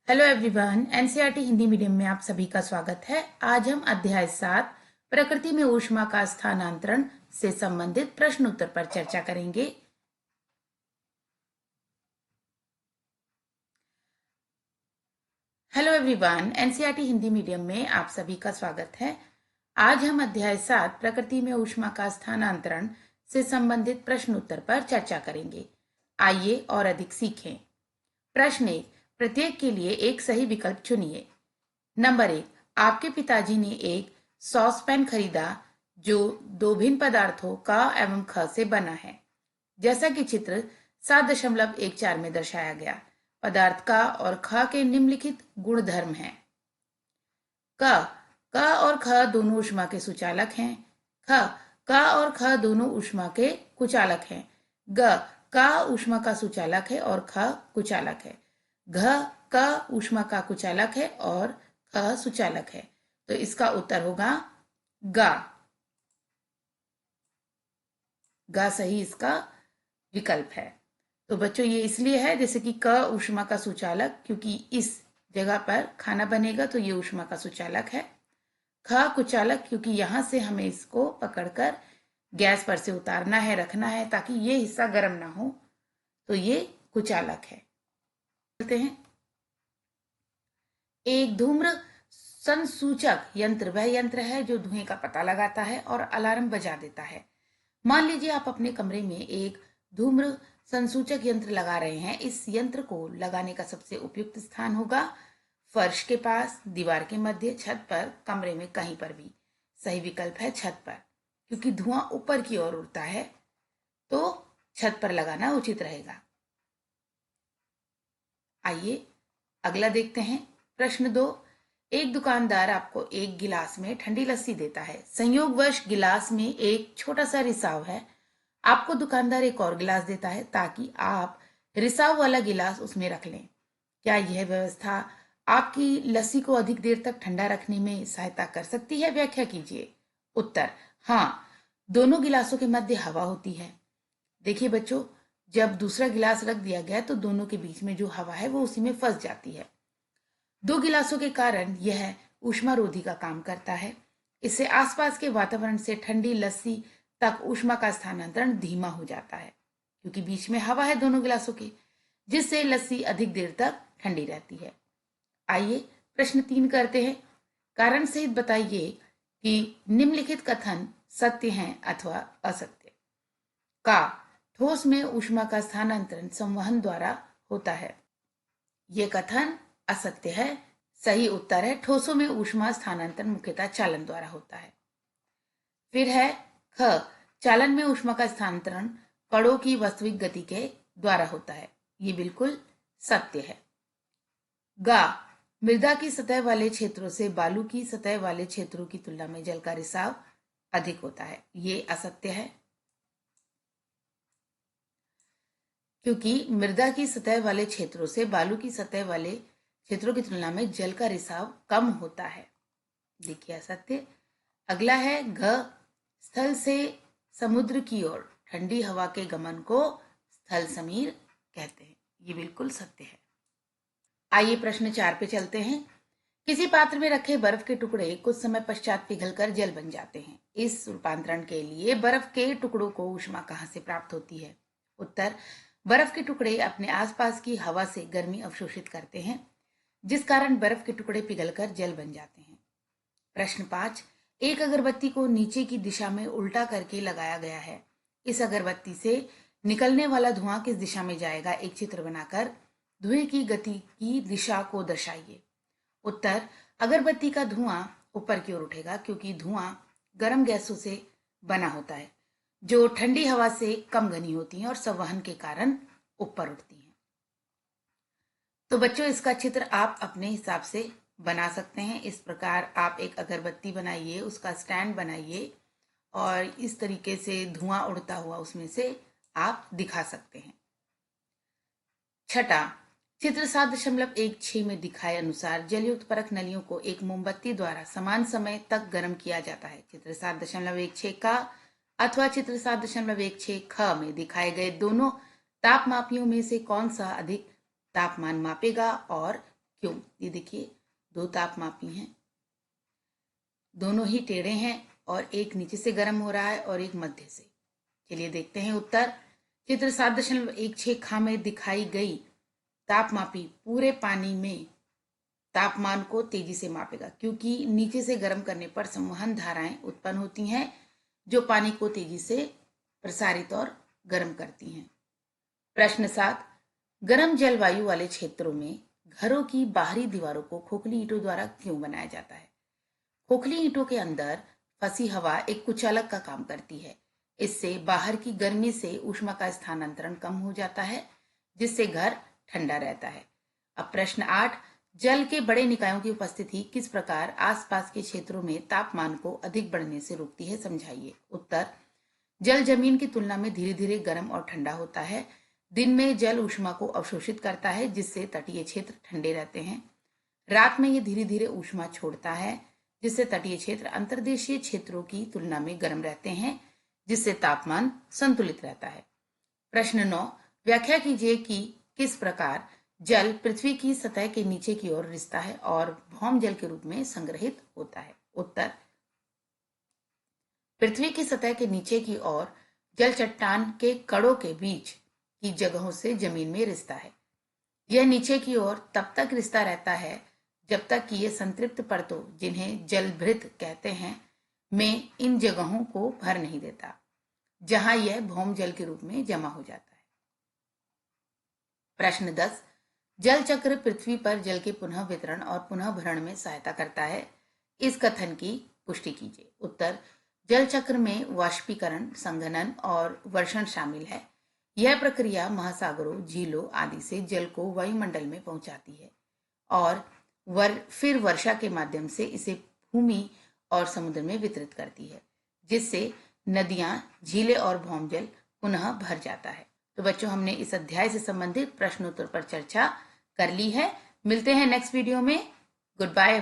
Hello everyone, NCERT Hindi medium में आप सभी का स्वागत है। आज हम अध्याय 7 प्रकृति में ऊष्मा का स्थानांतरण से संबंधित प्रश्न उत्तर पर चर्चा करेंगे। Hello everyone, NCERT Hindi medium में आप सभी का स्वागत है। आज हम अध्याय 7 प्रकृति में ऊष्मा का स्थानांतरण से संबंधित प्रश्न उत्तर पर चर्चा करेंगे। आइए और अधिक सीखें। प्रश्न 1, प्रत्येक के लिए एक सही विकल्प चुनिए। नंबर 1, आपके पिताजी ने एक सॉस पैन खरीदा जो दो भिन्न पदार्थों क एवं ख से बना है, जैसा कि चित्र 7.14 में दर्शाया गया। पदार्थ क और ख के निम्नलिखित गुणधर्म हैं। क और ख दोनों ऊष्मा के सुचालक हैं। क और ख दोनों ऊष्मा के कुचालक हैं। क ऊष्मा का सुचालक है और ख कुचालक है। क ऊष्मा का कुचालक है और ख सुचालक है। तो इसका उत्तर होगा ग। ग सही इसका विकल्प है। तो बच्चों ये इसलिए है जैसे कि क ऊष्मा का सुचालक, क्योंकि इस जगह पर खाना बनेगा तो ये ऊष्मा का सुचालक है। ख कुचालक, क्योंकि यहां से हमें इसको पकड़कर गैस पर से उतारना है, रखना है ताकि ये हिस्सा गर्म ना हो, तो ये कुचालक है। चलते हैं। एक धूम्र संसूचक यंत्र वह यंत्र है जो धुएं का पता लगाता है और अलार्म बजा देता है। मान लीजिए आप अपने कमरे में एक धूम्र संसूचक यंत्र लगा रहे हैं। इस यंत्र को लगाने का सबसे उपयुक्त स्थान होगा फर्श के पास, दीवार के मध्य, छत पर, कमरे में कहीं पर भी। सही विकल्प है छत पर, क्योंकि धुआं ऊपर की ओर उड़ता है, तो छत पर लगाना उचित रहेगा। आइए अगला देखते हैं। प्रश्न 2, एक दुकानदार आपको एक गिलास में ठंडी लस्सी देता है। संयोगवश गिलास में एक छोटा सा रिसाव है। आपको दुकानदार एक और गिलास देता है ताकि आप रिसाव वाला गिलास उसमें रख लें। क्या यह व्यवस्था आपकी लस्सी को अधिक देर तक ठंडा रखने में सहायता कर सकती है? व्याख्या कीजिए। उत्तर, हाँ, दोनों गिलासों के मध्य हवा होती है। देखिए बच्चों, जब दूसरा गिलास रख दिया गया तो दोनों के बीच में जो हवा है वो उसी में फंस जाती है। दो गिलासों के कारण यह ऊष्मारोधी का काम करता है। इससे आसपास के वातावरण से ठंडी लस्सी तक ऊष्मा का स्थानांतरण धीमा हो जाता है, क्योंकि बीच में हवा है दोनों गिलासों के, जिससे लस्सी अधिक देर तक ठंडी रहती है। आइए प्रश्न 3 करते हैं। कारण सहित बताइए कि निम्नलिखित कथन सत्य हैं अथवा असत्य। का ठोस में ऊष्मा का स्थानांतरण संवहन द्वारा होता है। यह कथन असत्य है। सही उत्तर है ठोसों में ऊष्मा स्थानांतरण मुख्यतः चालन द्वारा होता है। फिर है ख, चालन में ऊष्मा का स्थानांतरण कणों की वास्तविक गति के द्वारा होता है। ये बिल्कुल सत्य है। गा, मृदा की सतह वाले क्षेत्रों से बालू की सतह वाले क्षेत्रों की तुलना में जल का रिसाव अधिक होता है। ये असत्य है, क्योंकि मृदा की सतह वाले क्षेत्रों से बालू की सतह वाले क्षेत्रों की तुलना में जल का रिसाव कम होता है। देखिए असत्य। अगला है घ, स्थल से समुद्र की ओर ठंडी हवा के गमन को स्थल समीर कहते हैं। ये बिल्कुल सत्य है। आइए प्रश्न 4 पे चलते हैं। किसी पात्र में रखे बर्फ के टुकड़े कुछ समय पश्चात पिघलकर जल बन जाते हैं। इस रूपांतरण के लिए बर्फ के टुकड़ों को ऊष्मा कहाँ से प्राप्त होती है? उत्तर, बर्फ के टुकड़े अपने आसपास की हवा से गर्मी अवशोषित करते हैं, जिस कारण बर्फ के टुकड़े पिघलकर जल बन जाते हैं। प्रश्न 5, एक अगरबत्ती को नीचे की दिशा में उल्टा करके लगाया गया है। इस अगरबत्ती से निकलने वाला धुआं किस दिशा में जाएगा? एक चित्र बनाकर धुएं की गति की दिशा को दर्शाइए। उत्तर, अगरबत्ती का धुआं ऊपर की ओर उठेगा, क्योंकि धुआं गर्म गैसों से बना होता है जो ठंडी हवा से कम घनी होती हैं और संवहन के कारण ऊपर उठती हैं। तो बच्चों इसका चित्र आप अपने हिसाब से बना सकते हैं। इस प्रकार आप एक अगरबत्ती बनाइए, उसका स्टैंड बनाइए और इस तरीके से धुआं उड़ता हुआ उसमें से आप दिखा सकते हैं। छठा, चित्र 7.16 में दिखाए अनुसार जलयुक्त परख नलियों को एक मोमबत्ती द्वारा समान समय तक गर्म किया जाता है। चित्र 7.16 का अथवा चित्र 7.16 ख में दिखाए गए दोनों तापमापियों में से कौन सा अधिक तापमान मापेगा और क्यों? ये देखिए, दो तापमापी हैं, दोनों ही टेढ़े हैं और एक नीचे से गर्म हो रहा है और एक मध्य से। चलिए देखते हैं उत्तर। चित्र 7.16 ख में दिखाई गई तापमापी पूरे पानी में तापमान को तेजी से मापेगा, क्योंकि नीचे से गर्म करने पर संवहन धाराएं उत्पन्न होती हैं जो पानी को तेजी से प्रसारित और गर्म करती हैं। प्रश्न 7, गर्म जलवायु वाले क्षेत्रों में घरों की बाहरी दीवारों को खोखली ईंटों द्वारा क्यों बनाया जाता है? खोखली ईंटों के अंदर फंसी हवा एक कुचालक का काम करती है। इससे बाहर की गर्मी से ऊष्मा का स्थानांतरण कम हो जाता है, जिससे घर ठंडा रहता है। अब प्रश्न 8, जल के बड़े निकायों की उपस्थिति किस प्रकार आसपास के क्षेत्रों में तापमान को अधिक बढ़ने से रोकती है, समझाइए। उत्तर, जल जमीन की तुलना में धीरे धीरे गर्म और ठंडा होता है। दिन में जल ऊष्मा को अवशोषित करता है, जिससे तटीय क्षेत्र ठंडे रहते हैं। रात में यह धीरे धीरे ऊष्मा छोड़ता है, जिससे तटीय क्षेत्र अंतर्देशीय क्षेत्रों की तुलना में गर्म रहते हैं, जिससे तापमान संतुलित रहता है। प्रश्न 9, व्याख्या कीजिए कि किस प्रकार जल पृथ्वी की सतह के नीचे की ओर रिसता है और भौम जल के रूप में संग्रहित होता है। उत्तर, पृथ्वी की सतह के नीचे की ओर जल चट्टान के कड़ों के बीच की जगहों से जमीन में रिसता है। यह नीचे की ओर तब तक रिसता रहता है जब तक कि यह संतृप्त परतों, जिन्हें जलभृत कहते हैं, में इन जगहों को भर नहीं देता, जहां यह भौम जल के रूप में जमा हो जाता है। प्रश्न 10, जल चक्र पृथ्वी पर जल के पुनः वितरण और पुनः भरण में सहायता करता है। इस कथन की पुष्टि कीजिए। उत्तर, जल चक्र में वाष्पीकरण, संघनन और वर्षण शामिल है। यह प्रक्रिया महासागरों, झीलों आदि से जल को वायुमंडल में पहुंचाती है और फिर वर्षा के माध्यम से इसे भूमि और समुद्र में वितरित करती है, जिससे नदियां, झीलें और भौमजल पुनः भर जाता है। तो बच्चों, हमने इस अध्याय से संबंधित प्रश्नोत्तर पर चर्चा कर ली है। मिलते हैं नेक्स्ट वीडियो में। Good bye.